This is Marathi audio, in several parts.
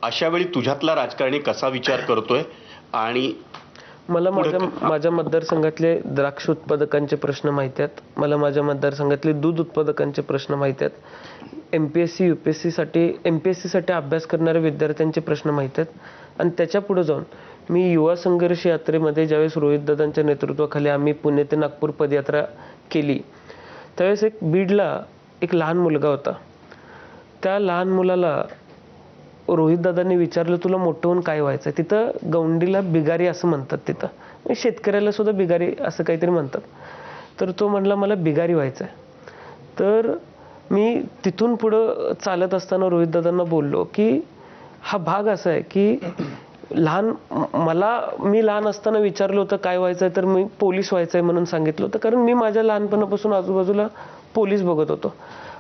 अशा वेळी तुझ्यातला राजकारणी कसा विचार करतोय आणि मला माझ्या मतदारसंघातले द्राक्ष उत्पादकांचे प्रश्न माहिती आहेत. मला माझ्या मतदारसंघातले दूध उत्पादकांचे प्रश्न माहिती आहेत. MPSC साठी अभ्यास करणाऱ्या विद्यार्थ्यांचे प्रश्न माहिती आहेत. आणि त्याच्या पुढे जाऊन मी युवा संघर्ष यात्रेमध्ये ज्यावेळेस रोहितदादांच्या नेतृत्वाखाली आम्ही पुणे ते नागपूर पदयात्रा केली, त्यावेळेस बीडला एक लहान मुलगा होता. त्या लहान मुलाला रोहितदादांनी विचारलं, तुला मोठं होऊन काय व्हायचं? तिथं गौंडीला बिगारी असं म्हणतात, तिथं शेतकऱ्याला सुद्धा बिगारी असं काहीतरी म्हणतात. तर तो म्हणला मला बिगारी व्हायचं आहे. तर मी तिथून पुढं चालत असताना रोहितदादांना बोललो की हा भाग असा आहे की मी लहान असताना विचारलं होतं काय व्हायचं आहे, तर मी पोलीस व्हायचं आहे म्हणून सांगितलं होतं, कारण मी माझ्या लहानपणापासून आजूबाजूला पोलीस बघत होतो.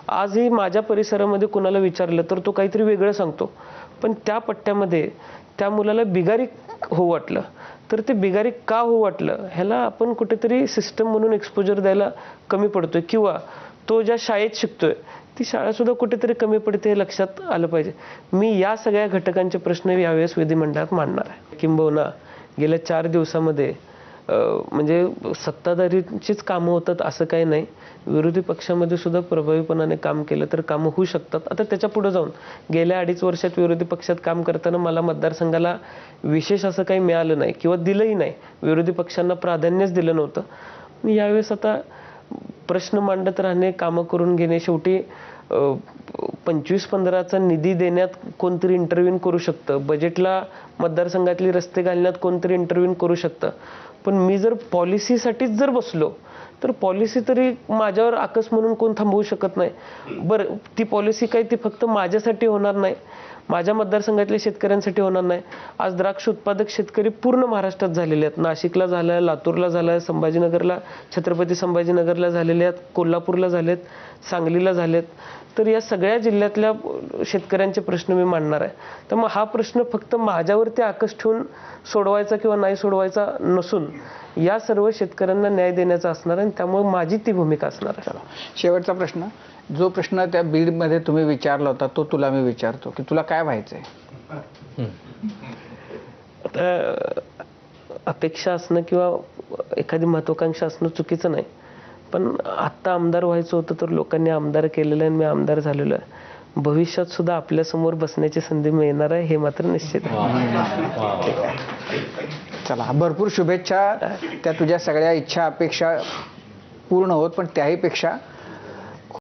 आजही माझ्या परिसरामध्ये कुणाला विचारलं तर तो काहीतरी वेगळं सांगतो. पण त्या पट्ट्यामध्ये त्या मुलाला बिगारी होऊ वाटलं, तर ते बिगारी का होऊ वाटलं ह्याला आपण कुठेतरी सिस्टम म्हणून एक्सपोजर द्यायला कमी पडतोय, किंवा तो ज्या शाळेत शिकतोय ती शाळा सुद्धा कुठेतरी कमी पडते हे लक्षात आलं पाहिजे. मी या सगळ्या घटकांचे प्रश्न यावेळेस विधिमंडळात मांडणार आहे. किंबहुना गेल्या 4 दिवसामध्ये म्हणजे सत्ताधारीचीच कामं होतात असं काही नाही, विरोधी पक्षामध्ये सुद्धा प्रभावीपणाने काम केलं तर कामं होऊ शकतात. आता त्याच्या पुढे जाऊन गेल्या 2.5 वर्षात विरोधी पक्षात काम करताना मला मतदारसंघाला विशेष असं काही मिळालं नाही किंवा दिलंही नाही, विरोधी पक्षांना प्राधान्यच दिलं नव्हतं. मी यावेळेस आता प्रश्न मांडत राहणे, कामं करून घेणे, शेवटी 25-15चा निधी देण्यात कोणतरी इंटरव्ह्यू करू शकतं, बजेटला मतदारसंघातली रस्ते घालण्यात कोणतरी इंटरव्ह्यू करू शकतं. पण मी जर पॉलिसीसाठीच जर बसलो तर पॉलिसी तरी माझ्यावर आकस म्हणून कोण थांबवू शकत नाही. बरं, ती पॉलिसी काही ती फक्त माझ्यासाठी होणार नाही, माझ्या मतदारसंघातल्या शेतकऱ्यांसाठी होणार नाही. आज द्राक्ष उत्पादक शेतकरी पूर्ण महाराष्ट्रात झालेले आहेत. नाशिकला झालं आहे, लातूरला झालं आहे, संभाजीनगरला, छत्रपती संभाजीनगरला झालेले आहेत, कोल्हापूरला झालेत, सांगलीला झालेत. तर या सगळ्या जिल्ह्यातल्या शेतकऱ्यांचे प्रश्न मी मांडणार आहे. तर मग हा प्रश्न फक्त माझ्यावरती आकस ठेवून सोडवायचा किंवा नाही सोडवायचा नसून या सर्व शेतकऱ्यांना न्याय देण्याचा असणार आहे, आणि त्यामुळे माझी ती भूमिका असणार आहे. शेवटचा प्रश्न, जो प्रश्न त्या बीडमध्ये तुम्ही विचारला होता तो तुला मी विचारतो की तुला काय व्हायचंय? आता अपेक्षा असणं किंवा एखादी महत्वाकांक्षा असणं चुकीचं नाही, पण आत्ता आमदार व्हायचं होतं तर लोकांनी आमदार केलेलं आहे, मी आमदार झालेलो आहे. भविष्यात सुद्धा आपल्यासमोर बसण्याची संधी मिळणार आहे हे मात्र निश्चित आहे. चला, भरपूर शुभेच्छा. त्या तुझ्या सगळ्या इच्छा अपेक्षा पूर्ण होत, पण त्याहीपेक्षा